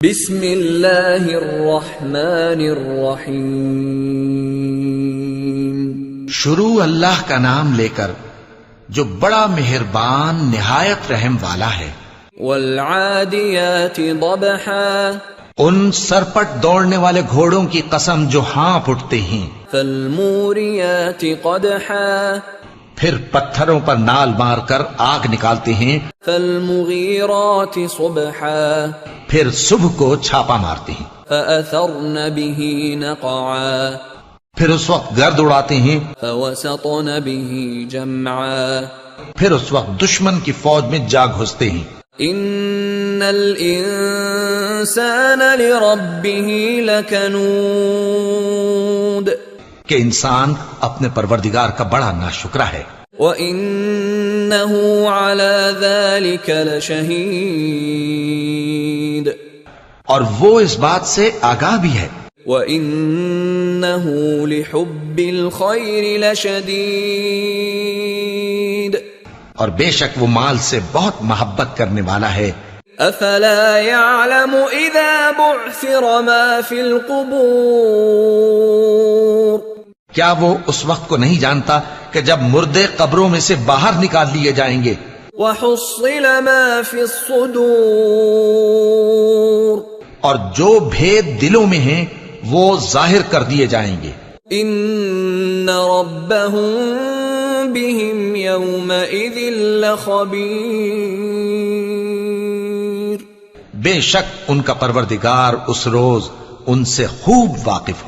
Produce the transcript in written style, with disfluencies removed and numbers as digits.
بسم اللہ الرحمن الرحیم، شروع اللہ کا نام لے کر جو بڑا مہربان نہایت رحم والا ہے۔ والعادیات ضبحا، ان سرپٹ دوڑنے والے گھوڑوں کی قسم جو ہانپ اٹھتے ہیں۔ فالموریات قدحا، پھر پتھروں پر نال مار کر آگ نکالتے ہیں۔ فالمغیرات صبحا، پھر صبح کو چھاپا مارتے ہیں۔ فأثرن به نقعا، پھر اس وقت گرد اڑاتے ہیں۔ فوسطن به جمعا، پھر اس وقت دشمن کی فوج میں جا گھستے ہیں۔ ان الانسان لربه لکنود، کہ انسان اپنے پروردگار کا بڑا ناشکرا ہے۔ وَإِنَّهُ عَلَى ذَلِكَ لَشَهِيدٌ، اور وہ اس بات سے آگاہ بھی ہے۔ وَإِنَّهُ لِحُبِّ الْخَيْرِ لَشَدِيدٌ، اور بے شک وہ مال سے بہت محبت کرنے والا ہے۔ أَفَلَا يَعْلَمُ إِذَا بُعْثِرَ مَا فِي الْقُبُورِ، کیا وہ اس وقت کو نہیں جانتا کہ جب مردے قبروں میں سے باہر نکال لیے جائیں گے؟ وَحُصِّلَ مَا فِي الصُّدُورِ، اور جو بھید دلوں میں ہیں وہ ظاہر کر دیے جائیں گے۔ إِنَّ رَبَّهُم بِهِمْ يَوْمَئِذٍ لَخَبِيرٌ، بے شک ان کا پروردگار اس روز ان سے خوب واقف ہو۔